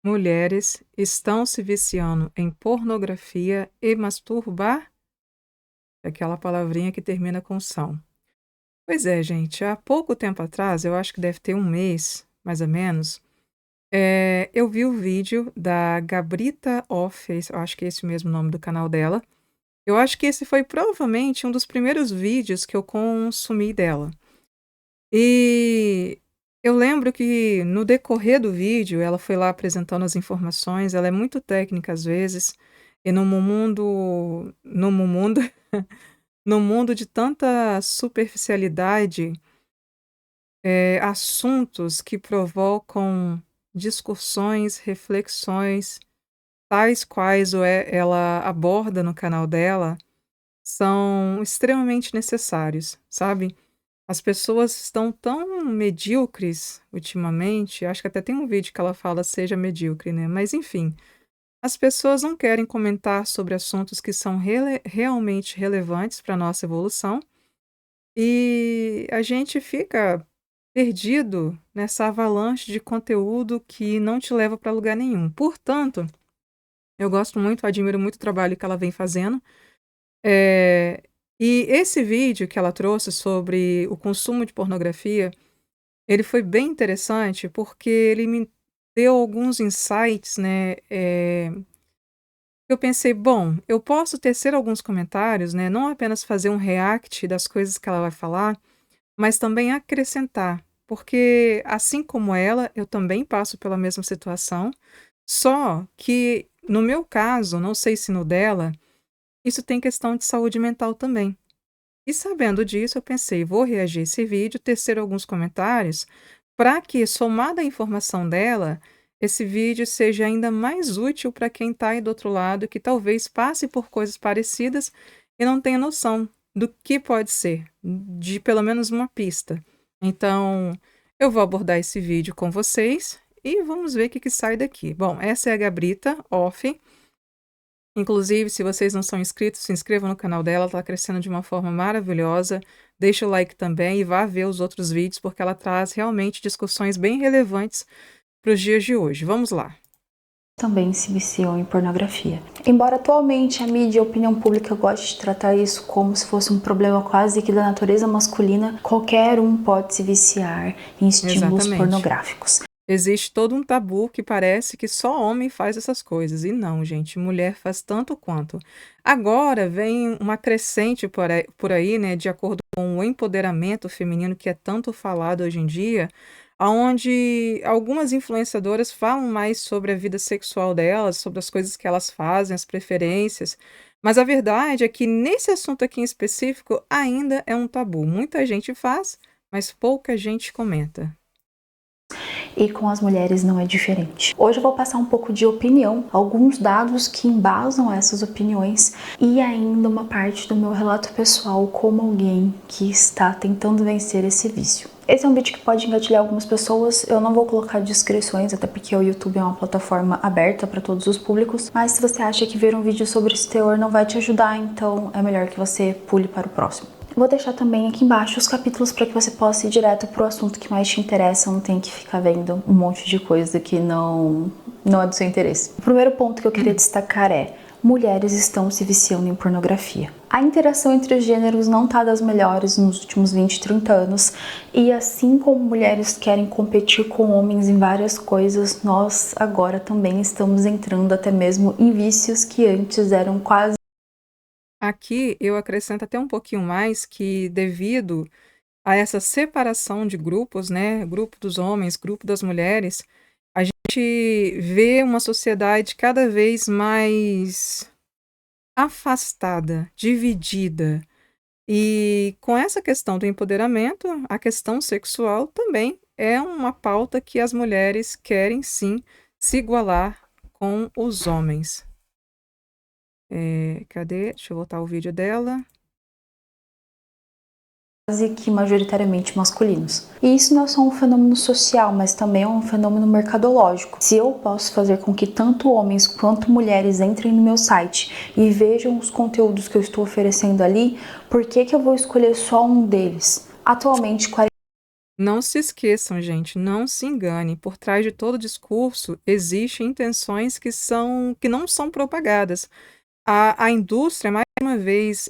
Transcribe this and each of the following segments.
Mulheres estão se viciando em pornografia e masturbar? É aquela palavrinha que termina com "são". Pois é, gente, há pouco tempo atrás, eu acho que deve ter um mês, mais ou menos, eu vi o vídeo da Gabrita Off, eu acho que é esse mesmo o nome do canal dela. Eu acho que esse foi provavelmente um dos primeiros vídeos que eu consumi dela. E eu lembro que no decorrer do vídeo ela foi lá apresentando as informações, ela é muito técnica às vezes, e no mundo no mundo de tanta superficialidade, assuntos que provocam discussões, reflexões, tais quais ela aborda no canal dela, são extremamente necessários, sabe? As pessoas estão tão medíocres ultimamente, acho que até tem um vídeo que ela fala "seja medíocre", né, mas enfim, as pessoas não querem comentar sobre assuntos que são realmente relevantes para nossa evolução, e a gente fica perdido nessa avalanche de conteúdo que não te leva para lugar nenhum. Portanto, eu gosto muito, admiro muito o trabalho que ela vem fazendo. Eh, e esse vídeo que ela trouxe sobre o consumo de pornografia, ele foi bem interessante, porque ele me deu alguns insights, né, eu pensei: "Bom, eu posso tecer alguns comentários, né, não apenas fazer um react das coisas que ela vai falar, mas também acrescentar", porque, assim como ela, eu também passo pela mesma situação, só que no meu caso, não sei se no dela, isso tem questão de saúde mental também. E sabendo disso, eu pensei: "Vou reagir a esse vídeo, tecer alguns comentários, para que, somada à informação dela, esse vídeo seja ainda mais útil para quem está aí do outro lado, que talvez passe por coisas parecidas e não tenha noção do que pode ser, de pelo menos uma pista". Então, eu vou abordar esse vídeo com vocês e vamos ver o que que sai daqui. Bom, essa é a Gabrita Off. Inclusive, se vocês não são inscritos, se inscrevam no canal dela, ela tá crescendo de uma forma maravilhosa. Deixa o like também e vá ver os outros vídeos, porque ela traz realmente discussões bem relevantes para os dias de hoje. Vamos lá. Também se viciam em pornografia. Embora atualmente a mídia e a opinião pública goste de tratar isso como se fosse um problema quase que da natureza masculina, qualquer um pode se viciar em estímulos Exatamente. pornográficos. Existe todo um tabu que parece que só homem faz essas coisas. E não, gente, mulher faz tanto quanto. Agora vem uma crescente por aí, né, de acordo com o empoderamento feminino que é tanto falado hoje em dia, aonde algumas influenciadoras falam mais sobre a vida sexual delas, sobre as coisas que elas fazem, as preferências. Mas a verdade é que nesse assunto aqui em específico ainda é um tabu. Muita gente faz, mas pouca gente comenta. E com as mulheres não é diferente. Hoje eu vou passar um pouco de opinião, alguns dados que embasam essas opiniões e ainda uma parte do meu relato pessoal como alguém que está tentando vencer esse vício. Esse é um vídeo que pode engatilhar algumas pessoas, eu não vou colocar descrições, até porque o YouTube é uma plataforma aberta para todos os públicos, mas se você acha que ver um vídeo sobre esse teor não vai te ajudar, então é melhor que você pule para o próximo. Vou deixar também aqui embaixo os capítulos para que você possa ir direto pro assunto que mais te interessa, não tem que ficar vendo um monte de coisa que não é do seu interesse. O primeiro ponto que eu queria destacar é: mulheres estão se viciando em pornografia. A interação entre os gêneros não tá das melhores nos últimos 20, 30 anos, e assim como mulheres querem competir com homens em várias coisas, nós agora também estamos entrando até mesmo em vícios que antes eram quase Aqui eu acrescento até um pouquinho mais que, devido a essa separação de grupos, né, grupo dos homens, grupo das mulheres, a gente vê uma sociedade cada vez mais afastada, dividida. E com essa questão do empoderamento, a questão sexual também é uma pauta que as mulheres querem sim se igualar com os homens. Cadê? Deixa eu voltar o vídeo dela. que majoritariamente masculinos. E isso não é só um fenômeno social, mas também é um fenômeno mercadológico. Se eu posso fazer com que tanto homens quanto mulheres entrem no meu site e vejam os conteúdos que eu estou oferecendo ali, por que eu vou escolher só um deles? Atualmente, Não se esqueçam, gente, não se engane, por trás de todo discurso existem intenções que não são propagadas. A indústria, mais uma vez,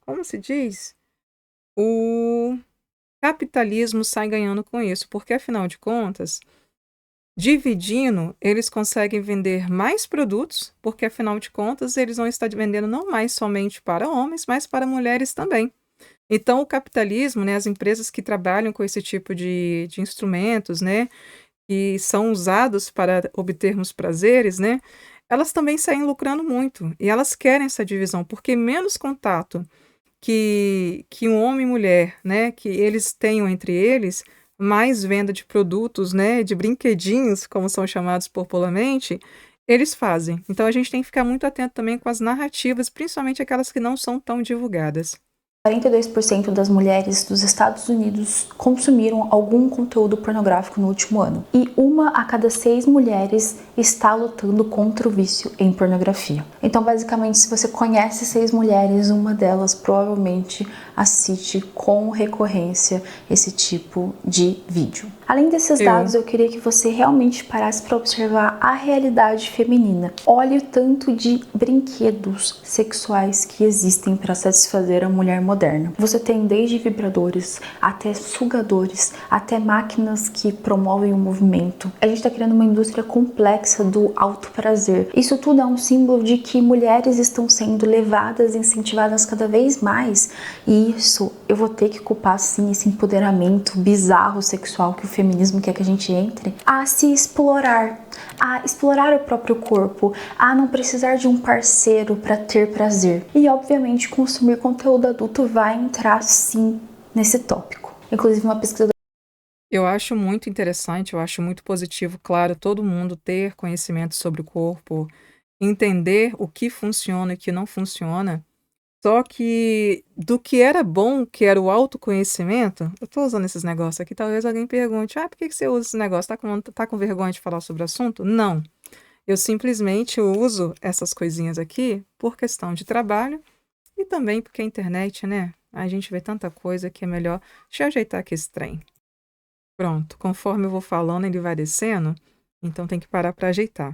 como se diz? O capitalismo sai ganhando com isso, porque afinal de contas, dividindo, eles conseguem vender mais produtos, porque afinal de contas eles vão estar vendendo não mais somente para homens, mas para mulheres também. Então o capitalismo, né, as empresas que trabalham com esse tipo de instrumentos, né, que são usados para obtermos prazeres, né, elas também saem lucrando muito. E elas querem essa divisão, porque menos contato que um homem e mulher, né, que eles tenham entre eles, mais venda de produtos, né, de brinquedinhos, como são chamados popularmente, eles fazem. Então a gente tem que ficar muito atento também com as narrativas, principalmente aquelas que não são tão divulgadas. 42% das mulheres dos Estados Unidos consumiram algum conteúdo pornográfico no último ano. E uma a cada 6 mulheres está lutando contra o vício em pornografia. Então, basicamente, se você conhece 6 mulheres, uma delas provavelmente assiste com recorrência esse tipo de vídeo. Além desses dados, eu queria que você realmente parasse para observar a realidade feminina. Olhe o tanto de brinquedos sexuais que existem para satisfazer a mulher moderna. Você tem desde vibradores, até sugadores, até máquinas que promovem o movimento. A gente está criando uma indústria complexa do alto prazer. Isso tudo é um símbolo de que mulheres estão sendo levadas, incentivadas cada vez mais. E isso eu vou ter que culpar sim esse empoderamento bizarro sexual que o feminismo quer que a gente entre a se explorar, a explorar o próprio corpo, a não precisar de um parceiro para ter prazer. E obviamente consumir conteúdo adulto vai entrar sim nesse tópico. Inclusive uma pesquisa Eu acho muito interessante, eu acho muito positivo, claro, todo mundo ter conhecimento sobre o corpo, entender o que funciona e o que não funciona. Só que do que era bom, que era o autoconhecimento, eu tô usando esses negócios aqui, talvez alguém pergunte: "Ah, por que que você usa esse negócio? Tá com vergonha de falar sobre o assunto?". Não, eu simplesmente uso essas coisinhas aqui por questão de trabalho e também porque a internet, né, a gente vê tanta coisa que é melhor deixa eu ajeitar aqui esse trem. Pronto, conforme eu vou falando ele vai descendo, então tem que parar para ajeitar.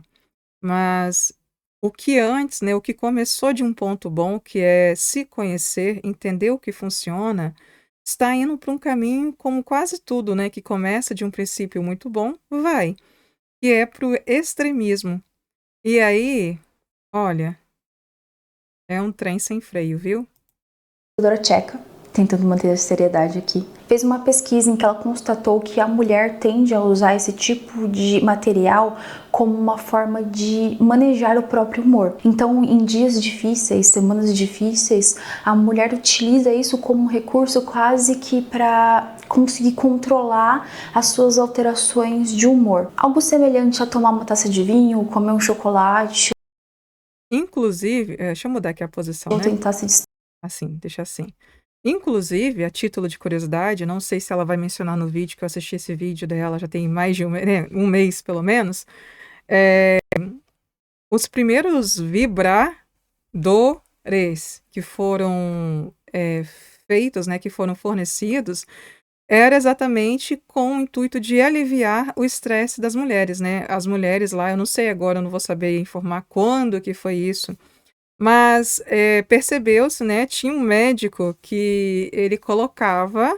Mas o que antes, né, o que começou de um ponto bom, que é se conhecer, entender o que funciona, está indo para um caminho como quase tudo, né, que começa de um princípio muito bom, vai, que é para o extremismo. E aí, olha, é um trem sem freio, viu? pesquisadora tcheca, tentando manter a seriedade aqui, fez uma pesquisa em que ela constatou que a mulher tende a usar esse tipo de material como uma forma de manejar o próprio humor. Então, em dias difíceis, semanas difíceis, a mulher utiliza isso como um recurso quase que para conseguir controlar as suas alterações de humor. Algo semelhante a tomar uma taça de vinho, comer um chocolate, Inclusive, deixa eu mudar aqui a posição, ou né? tentar se Assim, deixa assim. Inclusive, a título de curiosidade, não sei se ela vai mencionar no vídeo, que eu assisti esse vídeo dela já tem mais de um mês, pelo menos. Os primeiros vibradores que foram feitos, né, que foram fornecidos, era exatamente com o intuito de aliviar o estresse das mulheres, né? As mulheres lá, eu não sei agora, eu não vou saber informar quando que foi isso, mas, percebeu-se, né, tinha um médico que ele colocava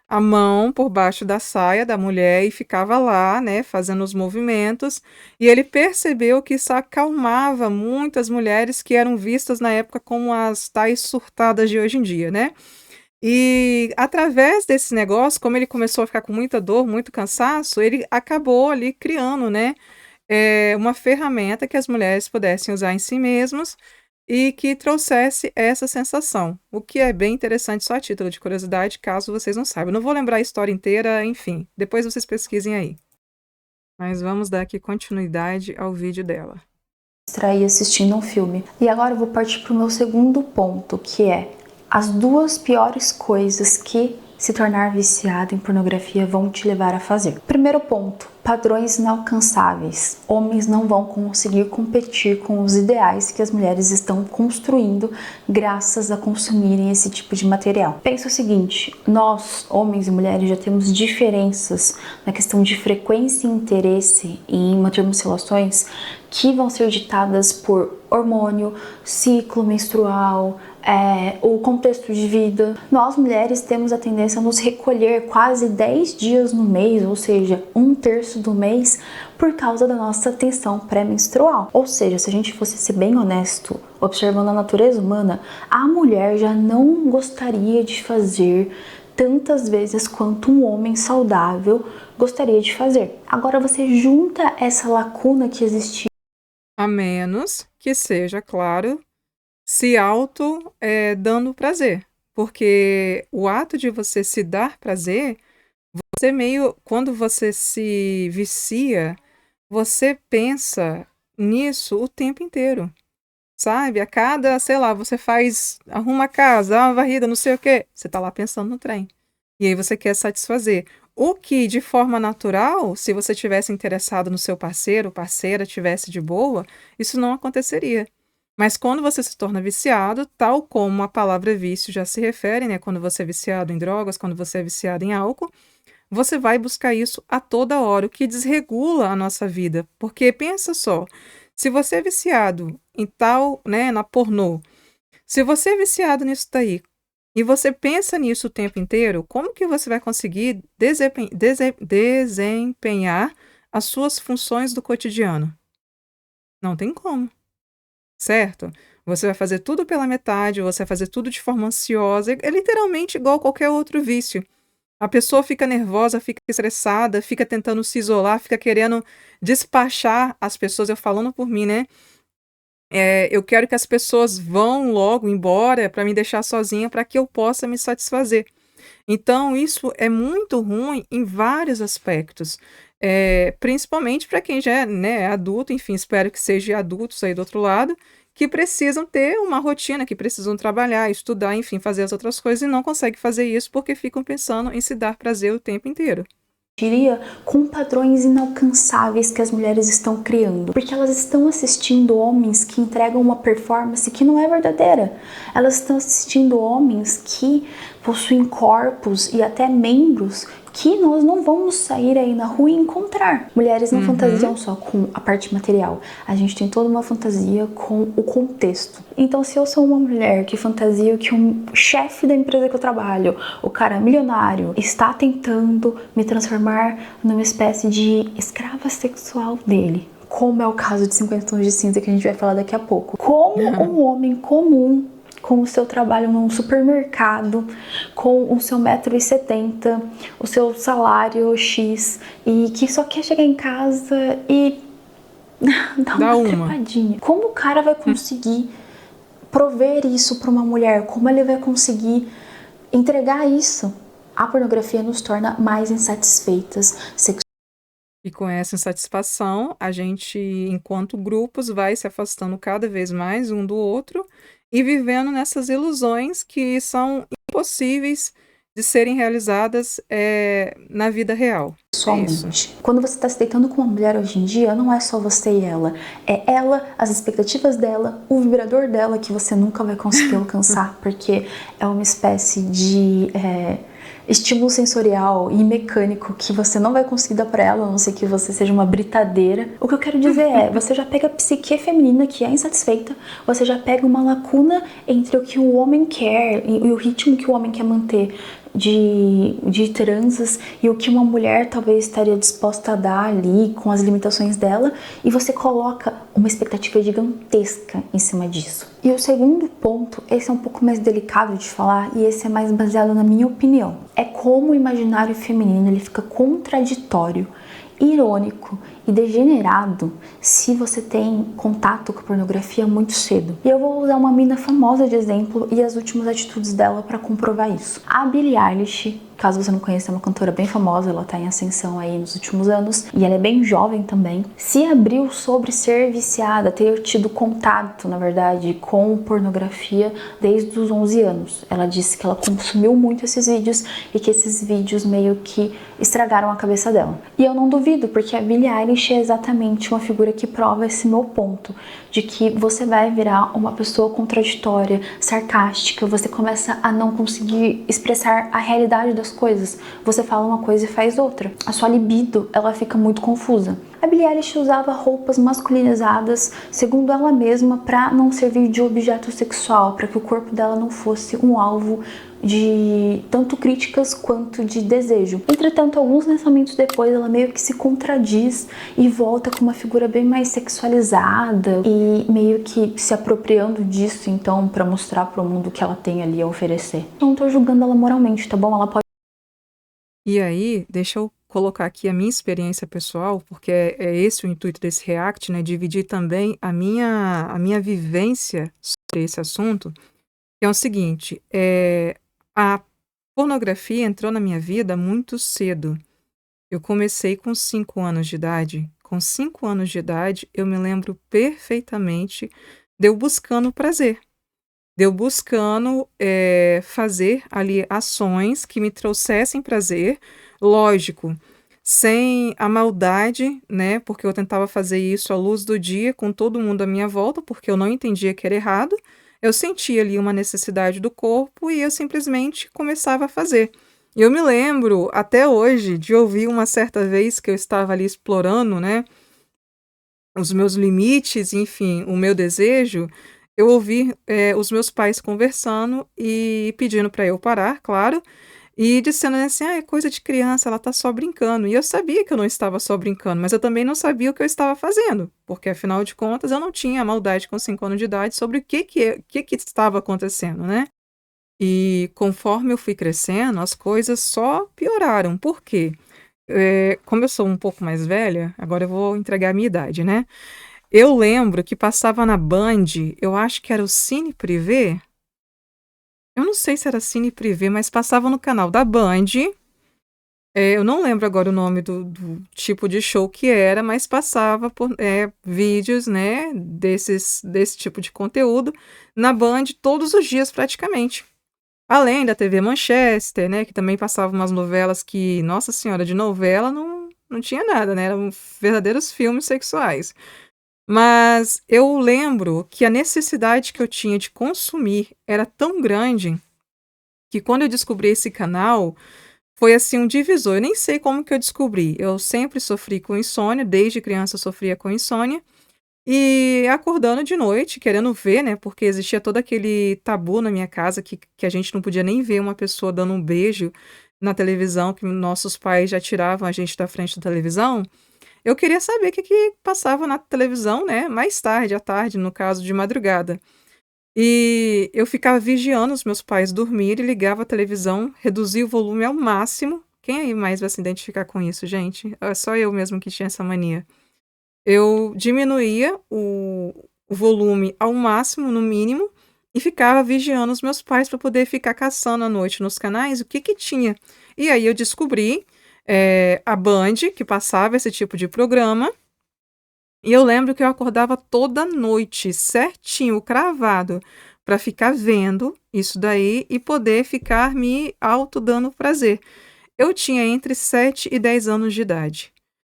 a mão por baixo da saia da mulher e ficava lá, né, fazendo os movimentos, e ele percebeu que isso acalmava muitas mulheres que eram vistas na época como as tais surtadas de hoje em dia, né. E através desse negócio, como ele começou a ficar com muita dor, muito cansaço, ele acabou ali criando, né, uma ferramenta que as mulheres pudessem usar em si mesmas e que trouxesse essa sensação, o que é bem interessante, só a título de curiosidade, caso vocês não saibam. Não vou lembrar a história inteira, enfim, depois vocês pesquisem aí. Mas vamos dar aqui continuidade ao vídeo dela. distrair assistindo um filme. E agora eu vou partir para o meu segundo ponto, que é as duas piores coisas que se tornar viciado em pornografia vão te levar a fazer. Primeiro ponto, padrões inalcançáveis. Homens não vão conseguir competir com os ideais que as mulheres estão construindo graças a consumirem esse tipo de material. Pensa o seguinte, nós, homens e mulheres, já temos diferenças na questão de frequência e interesse em mantermos relações que vão ser ditadas por hormônio, ciclo menstrual, o contexto de vida. Nós mulheres temos a tendência a nos recolher quase 10 dias no mês, ou seja, 1/3 do mês, por causa da nossa tensão pré-menstrual. Ou seja, se a gente fosse ser bem honesto, observando a natureza humana, a mulher já não gostaria de fazer tantas vezes quanto um homem saudável gostaria de fazer. Agora você junta essa lacuna que existe. A menos que seja, claro, se dando prazer. Porque o ato de você se dar prazer, quando você se vicia, você pensa nisso o tempo inteiro. Sabe? A cada, sei lá, você arruma a casa, dá uma varrida, não sei o quê. Você tá lá pensando no trem. E aí você quer satisfazer. O que, de forma natural, se você tivesse interessado no seu parceiro, parceira, tivesse de boa, isso não aconteceria. Mas quando você se torna viciado, tal como a palavra vício já se refere, né? Quando você é viciado em drogas, quando você é viciado em álcool, você vai buscar isso a toda hora, o que desregula a nossa vida. Porque pensa só, se você é viciado em tal, né, na pornô, se você é viciado nisso daí, e você pensa nisso o tempo inteiro, como que você vai conseguir desempenhar as suas funções do cotidiano? Não tem como, certo? Você vai fazer tudo pela metade, você vai fazer tudo de forma ansiosa, é literalmente igual a qualquer outro vício. A pessoa fica nervosa, fica estressada, fica tentando se isolar, fica querendo despachar as pessoas, eu falando por mim, né? Eu quero que as pessoas vão logo embora para me deixar sozinha para que eu possa me satisfazer. Então, isso é muito ruim em vários aspectos, principalmente para quem já é, né, adulto, enfim, espero que sejam adultos aí do outro lado, que precisam ter uma rotina, que precisam trabalhar, estudar, enfim, fazer as outras coisas e não conseguem fazer isso porque ficam pensando em se dar prazer o tempo inteiro. Diria, com padrões inalcançáveis que as mulheres estão criando, porque elas estão assistindo homens que entregam uma performance que não é verdadeira. Elas estão assistindo homens que possuem corpos e até membros que nós não vamos sair aí na rua e encontrar. Mulheres não fantasiam só com a parte material, a gente tem toda uma fantasia com o contexto. Então, se eu sou uma mulher que fantasia que um chefe da empresa que eu trabalho, o cara milionário, está tentando me transformar numa espécie de escrava sexual dele, como é o caso de 50 Tons de Cinza que a gente vai falar daqui a pouco. Como um homem comum, com o seu trabalho num supermercado, com o seu 1,70 m, o seu salário X, e que só quer chegar em casa e dar uma trepadinha. Como o cara vai conseguir prover isso para uma mulher? Como ele vai conseguir entregar isso? A pornografia nos torna mais insatisfeitas sexualmente. E com essa insatisfação, a gente, enquanto grupos, vai se afastando cada vez mais um do outro e vivendo nessas ilusões que são impossíveis de serem realizadas na vida real. Somente. Quando você está se deitando com uma mulher hoje em dia, não é só você e ela. É ela, as expectativas dela, o vibrador dela que você nunca vai conseguir alcançar, porque é uma espécie de estímulo sensorial e mecânico que você não vai conseguir dar pra ela, a não ser que você seja uma britadeira. O que eu quero dizer é, você já pega a psique feminina que é insatisfeita, você já pega uma lacuna entre o que o homem quer e o ritmo que o homem quer manter de transas e o que uma mulher talvez estaria disposta a dar ali com as limitações dela, e você coloca uma expectativa gigantesca em cima disso. E o segundo ponto, esse é um pouco mais delicado de falar e esse é mais baseado na minha opinião, é como o imaginário feminino ele fica contraditório, irônico e degenerado se você tem contato com a pornografia muito cedo. E eu vou usar uma mina famosa de exemplo e as últimas atitudes dela para comprovar isso. A Billie Eilish caso você não conheça, é uma cantora bem famosa, ela tá em ascensão aí nos últimos anos, e ela é bem jovem também, se abriu sobre ser viciada, ter tido contato, na verdade, com pornografia desde os 11 anos. Ela disse que ela consumiu muito esses vídeos e que esses vídeos meio que estragaram a cabeça dela. E eu não duvido, porque a Billie Eilish é exatamente uma figura que prova esse meu ponto, de que você vai virar uma pessoa contraditória, sarcástica, você começa a não conseguir expressar a realidade das coisas. Você fala uma coisa e faz outra. A sua libido, ela fica muito confusa. A Billie Eilish usava roupas masculinizadas, segundo ela mesma, para não servir de objeto sexual, para que o corpo dela não fosse um alvo de tanto críticas quanto de desejo. Entretanto, alguns lançamentos depois, ela meio que se contradiz e volta com uma figura bem mais sexualizada e meio que se apropriando disso, então, para mostrar para o mundo o que ela tem ali a oferecer. Não tô julgando ela moralmente, tá bom? Ela pode... E aí, deixa eu colocar aqui a minha experiência pessoal, porque é esse o intuito desse react, né? Dividir também a minha vivência sobre esse assunto, que é o seguinte, a pornografia entrou na minha vida muito cedo. Eu comecei com 5 anos de idade. Com 5 anos de idade, eu me lembro perfeitamente de eu buscando prazer. De eu buscando fazer ali ações que me trouxessem prazer, lógico, sem a maldade, né? Porque eu tentava fazer isso à luz do dia com todo mundo à minha volta, porque eu não entendia que era errado. Eu sentia ali uma necessidade do corpo e eu simplesmente começava a fazer. E eu me lembro até hoje de ouvir uma certa vez que eu estava ali explorando, né, os meus limites, enfim, o meu desejo, eu ouvi, os meus pais conversando e pedindo para eu parar, claro, e dizendo assim: "Ah, é coisa de criança, ela tá só brincando". E eu sabia que eu não estava só brincando, mas eu também não sabia o que eu estava fazendo, porque afinal de contas eu não tinha a maldade com 5 anos de idade sobre o que estava acontecendo, né. E conforme eu fui crescendo, as coisas só pioraram. Por quê? Como eu sou um pouco mais velha, agora eu vou entregar a minha idade, né. Eu lembro que passava na Band, eu acho que era o Cine Privé, eu não sei se era Cine Privé, mas passava no canal da Band, eu não lembro agora o nome do tipo de show que era, mas passava vídeos, né, desse tipo de conteúdo na Band todos os dias praticamente. Além da TV Manchester, né, que também passava umas novelas que, nossa senhora, de novela não tinha nada, né, eram verdadeiros filmes sexuais. Mas eu lembro que a necessidade que eu tinha de consumir era tão grande, que quando eu descobri esse canal, foi assim um divisor. Eu nem sei como que eu descobri, eu sempre sofri com insônia, desde criança eu sofria com insônia, e acordando de noite, querendo ver, né, porque existia todo aquele tabu na minha casa que a gente não podia nem ver uma pessoa dando um beijo na televisão, que nossos pais já tiravam a gente da frente da televisão. Eu queria saber o que que passava na televisão, né, mais tarde, à tarde, no caso, de madrugada. E eu ficava vigiando os meus pais dormirem, ligava a televisão, reduzia o volume ao máximo. Quem aí mais vai se identificar com isso, gente? É só eu mesmo que tinha essa mania. Eu diminuía o volume ao máximo, no mínimo, e ficava vigiando os meus pais para poder ficar caçando à noite nos canais o que que tinha. E aí eu descobri, a Band, que passava esse tipo de programa, e eu lembro que eu acordava toda noite, certinho, cravado, para ficar vendo isso daí e poder ficar me auto dando prazer. Eu tinha entre 7 e 10 anos de idade.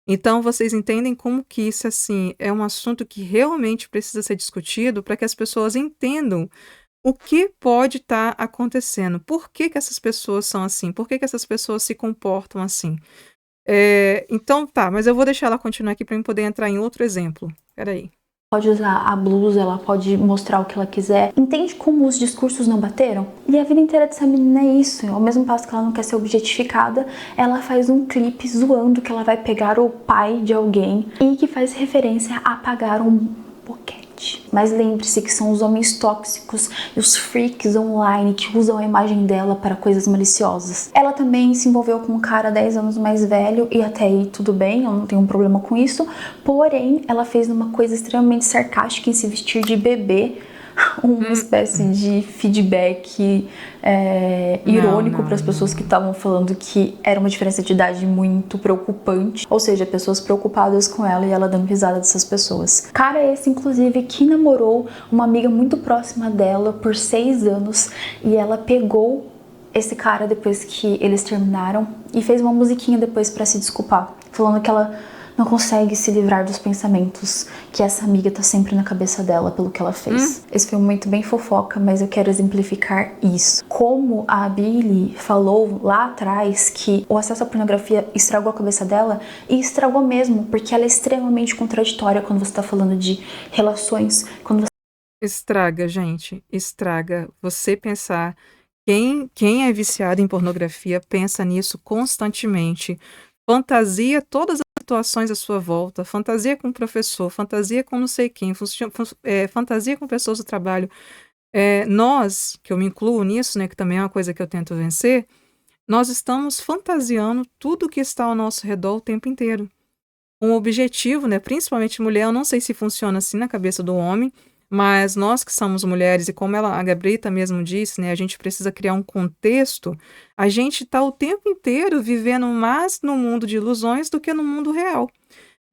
Então vocês entendem como que isso, assim, é um assunto que realmente precisa ser discutido para que as pessoas entendam o que pode estar acontecendo. Por que que essas pessoas são assim? Por que que essas pessoas se comportam assim? Então tá, mas eu vou deixar ela continuar aqui para mim poder entrar em outro exemplo. Espera aí. Pode usar a blusa, ela pode mostrar o que ela quiser. Entende como os discursos não bateram? E a vida inteira dessa menina é isso. Ao mesmo passo que ela não quer ser objetificada, ela faz um clipe zoando que ela vai pegar o pai de alguém e que faz referência a pagar um boquete. Mas lembre-se que são os homens tóxicos e os freaks online que usam a imagem dela para coisas maliciosas. Ela também se envolveu com um cara 10 anos mais velho e até aí tudo bem, eu não tenho um problema com isso. Porém, ela fez uma coisa extremamente sarcástica em se vestir de bebê, uma espécie de feedback irônico para as pessoas que estavam falando que era uma diferença de idade muito preocupante, ou seja, pessoas preocupadas com ela e ela dando risada dessas pessoas. Cara esse, inclusive, que namorou uma amiga muito próxima dela por 6 anos e ela pegou esse cara depois que eles terminaram e fez uma musiquinha depois para se desculpar, falando que ela não consegue se livrar dos pensamentos que essa amiga tá sempre na cabeça dela pelo que ela fez. Esse foi um momento bem fofoca, mas eu quero exemplificar isso. Como a Billie falou lá atrás que o acesso à pornografia estragou a cabeça dela, e estragou mesmo, porque ela é extremamente contraditória quando você tá falando de relações, quando Estraga, gente, estraga. Você pensar, quem é viciado em pornografia pensa nisso constantemente. Fantasia todas as situações à sua volta, fantasia com o professor, fantasia com não sei quem, fantasia com pessoas do trabalho. Nós, que eu me incluo nisso, né, que também é uma coisa que eu tento vencer, nós estamos fantasiando tudo que está ao nosso redor o tempo inteiro. Um objetivo, né, principalmente mulher, eu não sei se funciona assim na cabeça do homem, mas nós que somos mulheres, e como a Gabrita mesmo disse, né, a gente precisa criar um contexto, a gente está o tempo inteiro vivendo mais no mundo de ilusões do que no mundo real.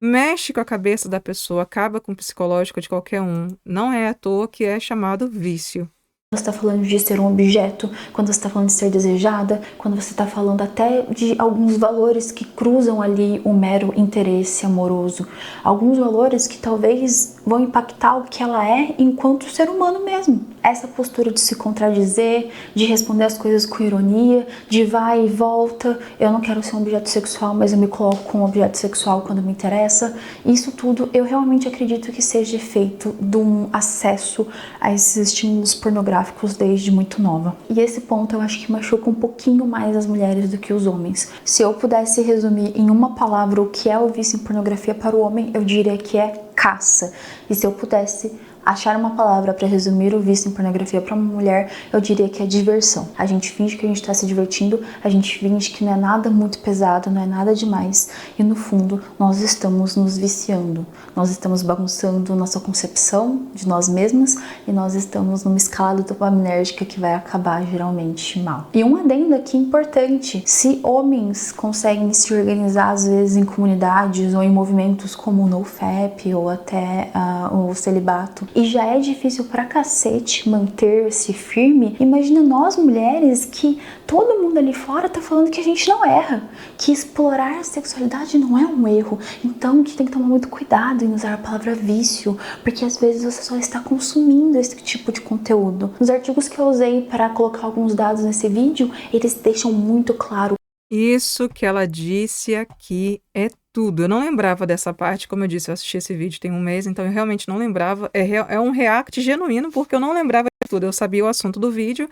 Mexe com a cabeça da pessoa, acaba com o psicológico de qualquer um. Não é à toa que é chamado vício. você está falando de ser um objeto, quando você está falando de ser desejada, quando você está falando até de alguns valores que cruzam ali o mero interesse amoroso. Alguns valores que talvez vão impactar o que ela é enquanto ser humano mesmo. Essa postura de se contradizer, de responder as coisas com ironia, de vai e volta, eu não quero ser um objeto sexual, mas eu me coloco como objeto sexual quando me interessa. Isso tudo eu realmente acredito que seja efeito de um acesso a esses estímulos pornográficos desde muito nova. E esse ponto eu acho que machuca um pouquinho mais as mulheres do que os homens. Se eu pudesse resumir em uma palavra o que é o vício em pornografia para o homem, eu diria que é caça. E se eu pudesse achar uma palavra para resumir o vício em pornografia para uma mulher, eu diria que é diversão. A gente finge que a gente está se divertindo, a gente finge que não é nada muito pesado, não é nada demais, e no fundo nós estamos nos viciando, nós estamos bagunçando nossa concepção de nós mesmas e nós estamos numa escala dopaminérgica que vai acabar geralmente mal. E um adendo aqui importante: se homens conseguem se organizar às vezes em comunidades ou em movimentos como o NoFap ou até o celibato, e já é difícil pra cacete manter-se firme, imagina nós mulheres que todo mundo ali fora tá falando que a gente não erra, que explorar a sexualidade não é um erro, então que tem que tomar muito cuidado em usar a palavra vício, porque às vezes você só está consumindo esse tipo de conteúdo. Nos artigos que eu usei para colocar alguns dados nesse vídeo, eles deixam muito claro. Isso que ela disse aqui é tudo. Eu não lembrava dessa parte, como eu disse, eu assisti esse vídeo tem um mês, então eu realmente não lembrava. É um react genuíno, porque eu não lembrava de tudo. Eu sabia o assunto do vídeo,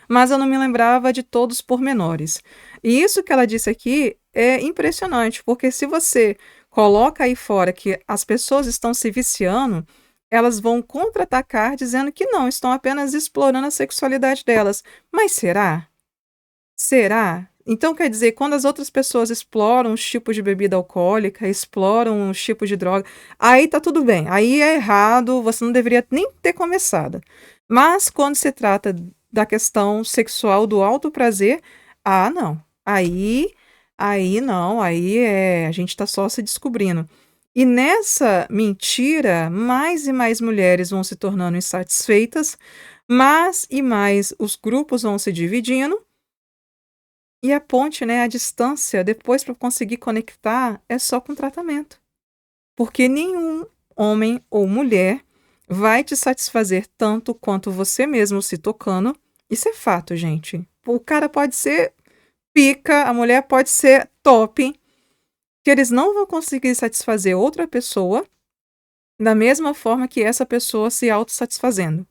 mas eu não me lembrava de todos os pormenores. E isso que ela disse aqui é impressionante, porque se você coloca aí fora que as pessoas estão se viciando, elas vão contra-atacar dizendo que não, estão apenas explorando a sexualidade delas. Mas será? Será? Então quer dizer, quando as outras pessoas exploram os tipos de bebida alcoólica, exploram os tipos de droga, aí tá tudo bem, aí é errado, você não deveria nem ter começado. Mas quando se trata da questão sexual do alto prazer, não. Aí não, aí a gente tá só se descobrindo. E nessa mentira, mais e mais mulheres vão se tornando insatisfeitas, mais e mais os grupos vão se dividindo. E a ponte, né, a distância, depois para conseguir conectar, é só com tratamento. Porque nenhum homem ou mulher vai te satisfazer tanto quanto você mesmo se tocando. Isso é fato, gente. O cara pode ser pica, a mulher pode ser top, que eles não vão conseguir satisfazer outra pessoa da mesma forma que essa pessoa se autossatisfazendo.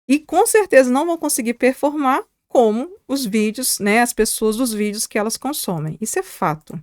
E com certeza não vão conseguir performar como os vídeos, né, as pessoas dos vídeos que elas consomem. Isso é fato.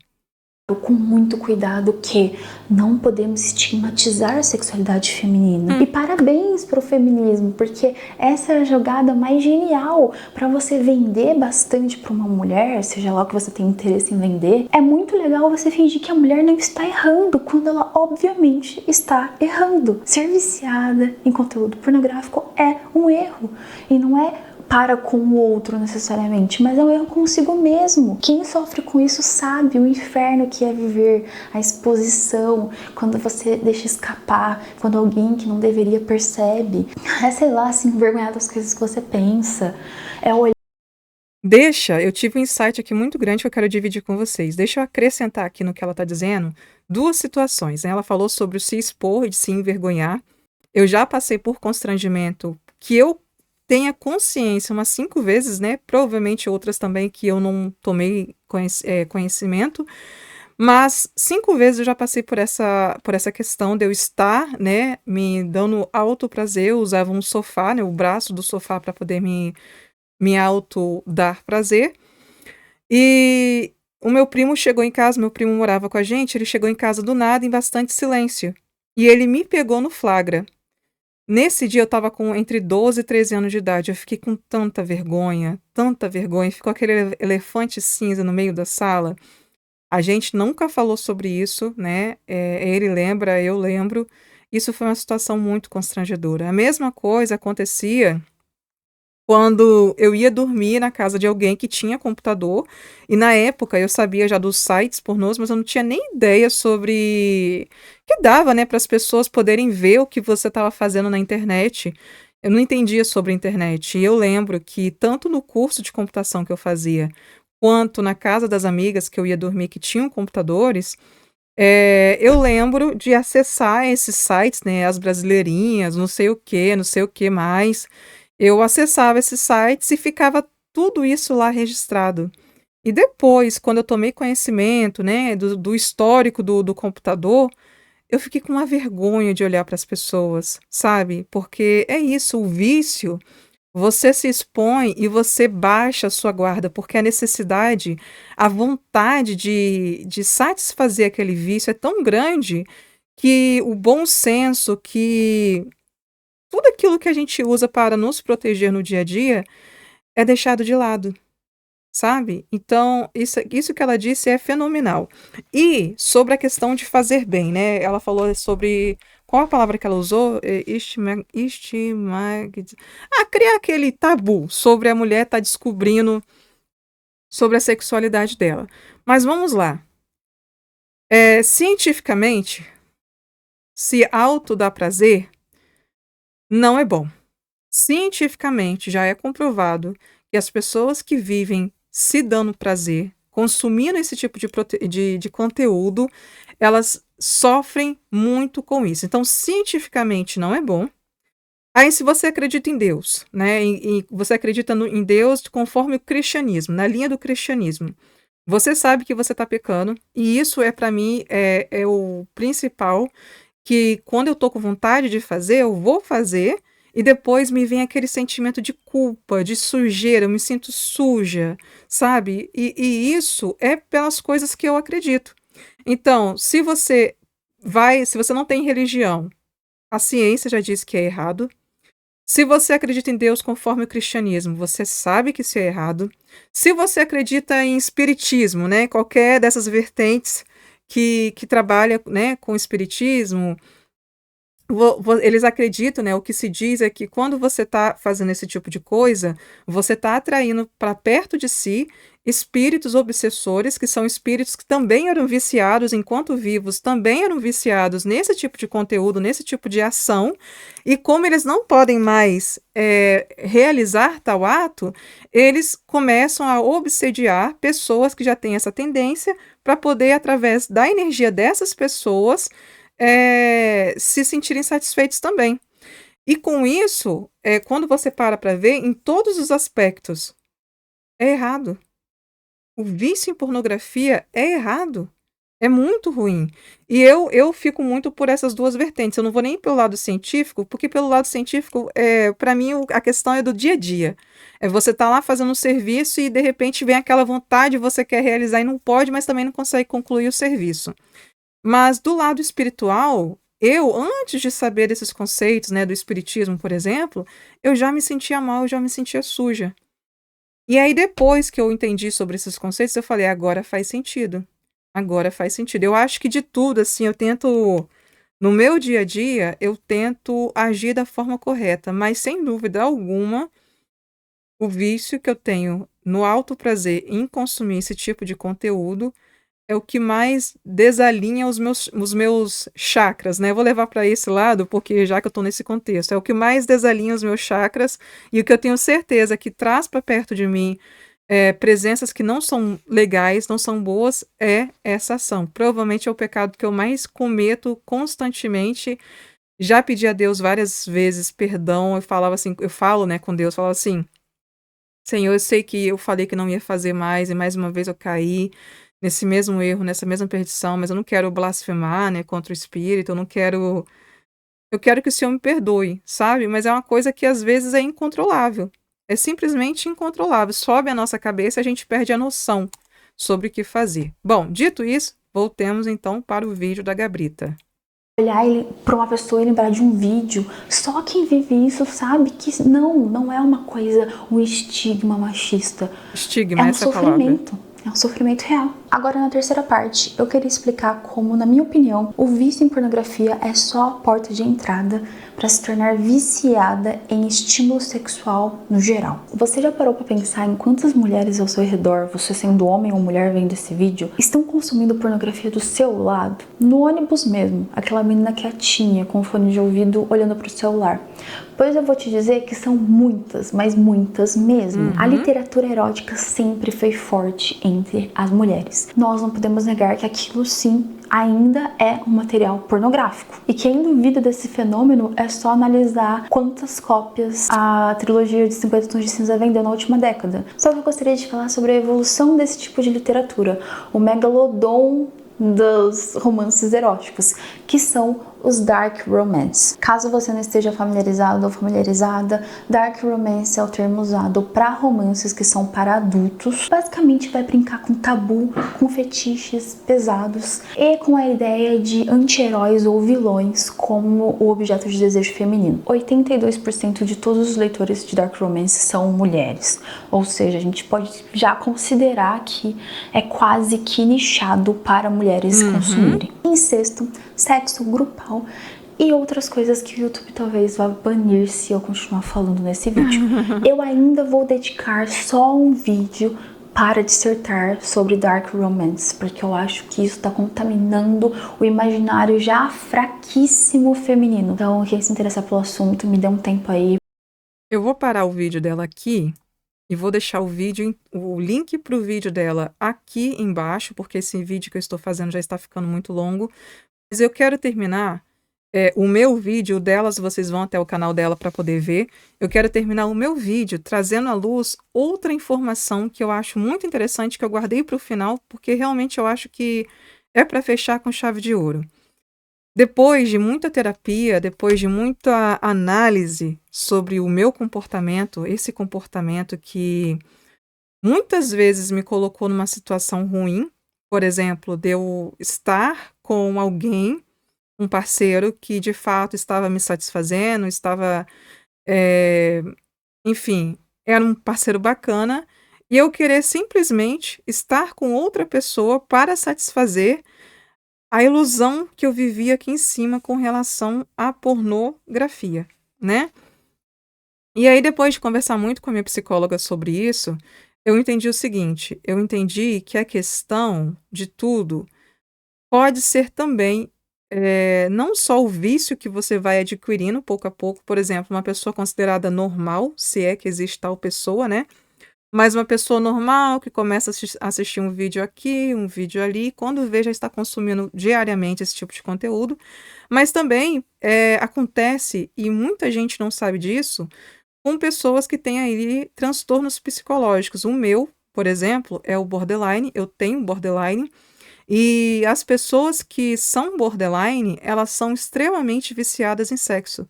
com muito cuidado que não podemos estigmatizar a sexualidade feminina. E parabéns pro feminismo, porque essa é a jogada mais genial para você vender bastante para uma mulher, seja lá o que você tem interesse em vender. É muito legal você fingir que a mulher não está errando, quando ela obviamente está errando. Ser viciada em conteúdo pornográfico é um erro, e não é para com o outro necessariamente, mas é um erro consigo mesmo. Quem sofre com isso sabe o inferno que é viver a exposição, quando você deixa escapar, quando alguém que não deveria percebe. É, sei lá, se envergonhar das coisas que você pensa. É olhar. Eu tive um insight aqui muito grande que eu quero dividir com vocês. Deixa eu acrescentar aqui no que ela está dizendo 2 situações, né. Ela falou sobre o se expor e de se envergonhar. Eu já passei por constrangimento que eu tenha consciência umas 5 vezes, né, provavelmente outras também que eu não tomei conhecimento, mas 5 vezes eu já passei por essa questão de eu estar, né, me dando alto prazer. Eu usava um sofá, né, o braço do sofá para poder me auto dar prazer. E o meu primo chegou em casa, meu primo morava com a gente, ele chegou em casa do nada em bastante silêncio, e ele me pegou no flagra. Nesse dia eu estava com entre 12 e 13 anos de idade, eu fiquei com tanta vergonha, ficou aquele elefante cinza no meio da sala. A gente nunca falou sobre isso, né, ele lembra, eu lembro. Isso foi uma situação muito constrangedora. A mesma coisa acontecia quando eu ia dormir na casa de alguém que tinha computador, e na época eu sabia já dos sites pornôs, mas eu não tinha nem ideia sobre que dava, né, para as pessoas poderem ver o que você estava fazendo na internet. Eu não entendia sobre a internet. E eu lembro que tanto no curso de computação que eu fazia, quanto na casa das amigas que eu ia dormir que tinham computadores, eu lembro de acessar esses sites, né, as brasileirinhas, não sei o que mais. Eu acessava esses sites e ficava tudo isso lá registrado. E depois, quando eu tomei conhecimento, né, do histórico do computador, eu fiquei com uma vergonha de olhar para as pessoas, sabe? Porque é isso, o vício, você se expõe e você baixa a sua guarda, porque a necessidade, a vontade de satisfazer aquele vício é tão grande que o bom senso, que tudo aquilo que a gente usa para nos proteger no dia a dia é deixado de lado, sabe. Então isso que ela disse é fenomenal. E sobre a questão de fazer bem, né, ela falou sobre qual a palavra que ela usou? Criar aquele tabu sobre a mulher estar descobrindo sobre a sexualidade dela. Mas vamos lá, cientificamente, se auto dar prazer não é bom. Cientificamente já é comprovado que as pessoas que vivem se dando prazer, consumindo esse tipo de conteúdo, elas sofrem muito com isso. Então, cientificamente não é bom. Aí, se você acredita em Deus, né, você acredita em Deus conforme o cristianismo, na linha do cristianismo, você sabe que você está pecando, e isso para mim é o principal, que quando eu tô com vontade de fazer, eu vou fazer, e depois me vem aquele sentimento de culpa, de sujeira, eu me sinto suja, sabe. E isso é pelas coisas que eu acredito. Então, se você não tem religião, a ciência já disse que é errado. Se você acredita em Deus conforme o cristianismo, você sabe que isso é errado. Se você acredita em espiritismo, né, qualquer dessas vertentes que trabalha, né, com espiritismo, eles acreditam, né, o que se diz é que quando você está fazendo esse tipo de coisa, você está atraindo para perto de si espíritos obsessores, que são espíritos que também eram viciados enquanto vivos, também eram viciados nesse tipo de conteúdo, nesse tipo de ação, e como eles não podem mais realizar tal ato, eles começam a obsediar pessoas que já têm essa tendência, para poder, através da energia dessas pessoas, se sentirem satisfeitos também. E com isso, quando você para ver, em todos os aspectos, é errado. O vício em pornografia é errado. É muito ruim. E eu fico muito por essas 2 vertentes, eu não vou nem pelo lado científico, porque pelo lado científico, pra mim a questão é do dia a dia. É você tá lá fazendo um serviço e de repente vem aquela vontade, você quer realizar e não pode, mas também não consegue concluir o serviço. Mas do lado espiritual, eu antes de saber desses conceitos, né, do espiritismo, por exemplo, eu já me sentia mal, eu já me sentia suja. E aí depois que eu entendi sobre esses conceitos, eu falei: "Agora faz sentido, agora faz sentido". Eu acho que de tudo, assim, eu tento no meu dia a dia, eu tento agir da forma correta, mas sem dúvida alguma, o vício que eu tenho no alto prazer em consumir esse tipo de conteúdo é o que mais desalinha os meus chakras, né, eu vou levar para esse lado, porque já que eu estou nesse contexto, é o que mais desalinha os meus chakras, e o que eu tenho certeza que traz para perto de mim, presenças que não são legais, não são boas, é essa ação. Provavelmente é o pecado que eu mais cometo constantemente. Já pedi a Deus várias vezes perdão, eu falo, né, com Deus, falava assim: Senhor, eu sei que eu falei que não ia fazer mais e mais uma vez eu caí nesse mesmo erro, nessa mesma perdição, mas eu não quero blasfemar, né, contra o Espírito, eu quero que o Senhor me perdoe, sabe? Mas é uma coisa que às vezes é incontrolável. É simplesmente incontrolável. Sobe a nossa cabeça e a gente perde a noção sobre o que fazer. Bom, dito isso, voltemos então para o vídeo da Gabrita. Olhar para uma pessoa e lembrar de um vídeo, só quem vive isso sabe que não é uma coisa, um estigma machista. É Estigma, um essa é a palavra. sofrimento. É um sofrimento real. Agora, na terceira parte, eu queria explicar como, na minha opinião, o vício em pornografia é só a porta de entrada para se tornar viciada em estímulo sexual no geral. Você já parou para pensar em quantas mulheres ao seu redor, você sendo homem ou mulher vendo esse vídeo, estão consumindo pornografia do seu lado? No ônibus mesmo, aquela menina quietinha com fone de ouvido olhando para o celular. Pois eu vou te dizer que são muitas, mas muitas mesmo. A literatura erótica sempre foi forte entre as mulheres. Nós não podemos negar que aquilo sim ainda é um material pornográfico. E quem duvida desse fenômeno é só analisar quantas cópias a trilogia de 50 Tons de Cinza vendeu na última década. Só que eu gostaria de falar sobre a evolução desse tipo de literatura, o megalodon dos romances eróticos, que são os dark romance. Caso você não esteja familiarizado ou familiarizada, dark romance é o termo usado para romances que são para adultos. Basicamente vai brincar com tabu, com fetiches pesados e com a ideia de anti-heróis ou vilões como o objeto de desejo feminino. 82% de todos os leitores de dark romance são mulheres, ou seja, a gente pode já considerar que é quase que nichado para mulheres consumirem. Incesto, sexo grupal e outras coisas que o YouTube talvez vá banir se eu continuar falando nesse vídeo. Eu ainda vou dedicar só um vídeo para dissertar sobre dark romance, porque eu acho que isso está contaminando o imaginário já fraquíssimo feminino. Então, quem se interessar pelo assunto, me dê um tempo aí. Eu vou parar o vídeo dela aqui e vou deixar o link para o vídeo dela aqui embaixo, porque esse vídeo que eu estou fazendo já está ficando muito longo. Mas eu quero terminar o meu vídeo, o delas, vocês vão até o canal dela para poder ver. Eu quero terminar o meu vídeo trazendo à luz outra informação que eu acho muito interessante, que eu guardei para o final, porque realmente eu acho que é para fechar com chave de ouro. Depois de muita terapia, depois de muita análise sobre o meu comportamento, esse comportamento que muitas vezes me colocou numa situação ruim, por exemplo, de eu estar com alguém, um parceiro que de fato estava me satisfazendo, eh, enfim, era um parceiro bacana, e eu querer simplesmente estar com outra pessoa para satisfazer a ilusão que eu vivia aqui em cima com relação à pornografia, né. E aí depois de conversar muito com a minha psicóloga sobre isso, eu entendi o seguinte, eu entendi que a questão de tudo pode ser também, não só o vício que você vai adquirindo pouco a pouco, por exemplo, uma pessoa considerada normal, se é que existe tal pessoa, né, mas uma pessoa normal que começa a assistir um vídeo aqui, um vídeo ali, quando vê já está consumindo diariamente esse tipo de conteúdo. Mas também, acontece, e muita gente não sabe disso, com pessoas que têm aí transtornos psicológicos. O meu, por exemplo, é o borderline, eu tenho borderline, E as pessoas que são borderline, elas são extremamente viciadas em sexo.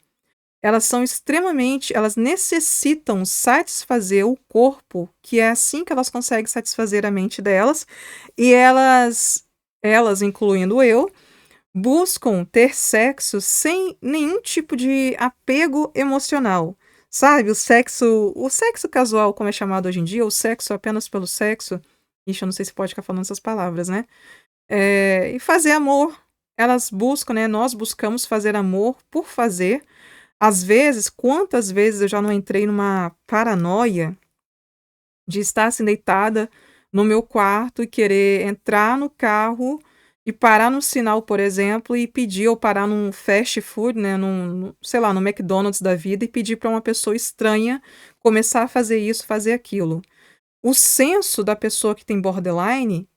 Elas necessitam satisfazer o corpo, que é assim que elas conseguem satisfazer a mente delas, e elas, incluindo eu, buscam ter sexo sem nenhum tipo de apego emocional. Sabe, o sexo casual, como é chamado hoje em dia, o sexo apenas pelo sexo. Ixi, eu não sei se pode ficar falando essas palavras, né? E fazer amor. Elas buscam, né? Nós buscamos fazer amor por fazer. Às vezes, quantas vezes eu já não entrei numa paranoia de estar assim deitada no meu quarto e querer entrar no carro e parar no sinal, por exemplo, e pedir, ou parar num fast food, né, sei lá, no McDonald's da vida, e pedir para uma pessoa estranha começar a fazer isso, fazer aquilo. O senso da pessoa que tem borderline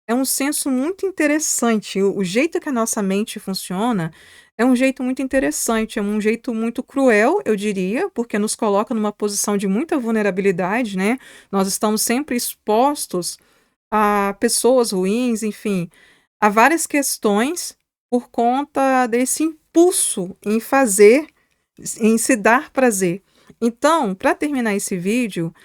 é um senso muito interessante. O jeito que a nossa mente funciona é um jeito muito interessante, é um jeito muito cruel, eu diria, porque nos coloca numa posição de muita vulnerabilidade, né? Nós estamos sempre expostos a pessoas ruins, enfim, a várias questões por conta desse impulso em fazer, em se dar prazer. Então, para terminar esse vídeo,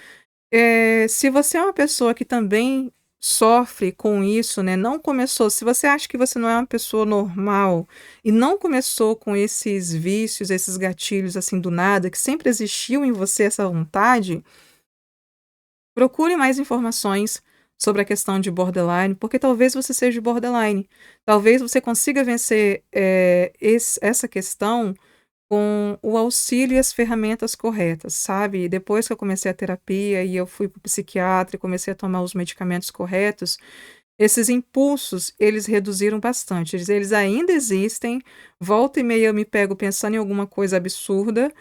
se você é uma pessoa que também sofre com isso, né, não começou, se você acha que você não é uma pessoa normal e não começou com esses vícios, esses gatilhos assim do nada, que sempre existiu em você essa vontade, procure mais informações sobre a questão de borderline, porque talvez você seja borderline. Talvez você consiga vencer essa questão com o auxílio e as ferramentas corretas, sabe? Depois que eu comecei a terapia e eu fui para o psiquiatra e comecei a tomar os medicamentos corretos, esses impulsos, eles reduziram bastante. Eles ainda existem, volta e meia eu me pego pensando em alguma coisa absurda,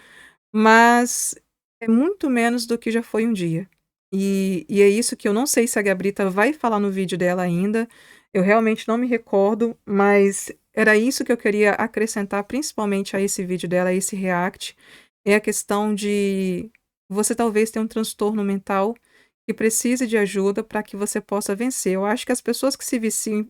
mas é muito menos do que já foi um dia. E é isso que eu não sei se a Gabrita vai falar no vídeo dela ainda. Eu realmente não me recordo, mas era isso que eu queria acrescentar, principalmente a esse vídeo dela, a esse react. É a questão de você talvez ter um transtorno mental que precise de ajuda para que você possa vencer. Eu acho que as pessoas que se viciam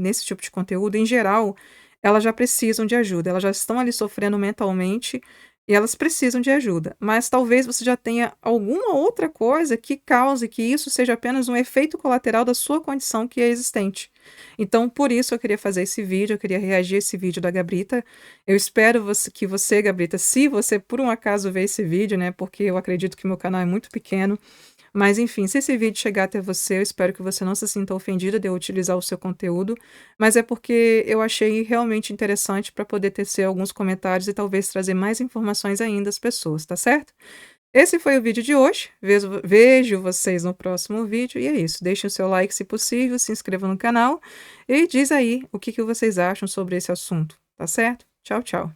nesse tipo de conteúdo, em geral, elas já precisam de ajuda, elas já estão ali sofrendo mentalmente e elas precisam de ajuda. Mas talvez você já tenha alguma outra coisa que cause que isso seja apenas um efeito colateral da sua condição que é existente. Então, por isso eu queria fazer esse vídeo, eu queria reagir a esse vídeo da Gabrita. Eu espero que você, Gabrita, se você por um acaso ver esse vídeo, né, porque eu acredito que meu canal é muito pequeno, mas enfim, se esse vídeo chegar até você, eu espero que você não se sinta ofendida de eu utilizar o seu conteúdo, mas é porque eu achei realmente interessante para poder tecer alguns comentários e talvez trazer mais informações ainda às pessoas, tá certo? Esse foi o vídeo de hoje. Vejo vocês no próximo vídeo e é isso. Deixem o seu like se possível, se inscreva no canal e diz aí o que vocês acham sobre esse assunto, tá certo? Tchau, tchau.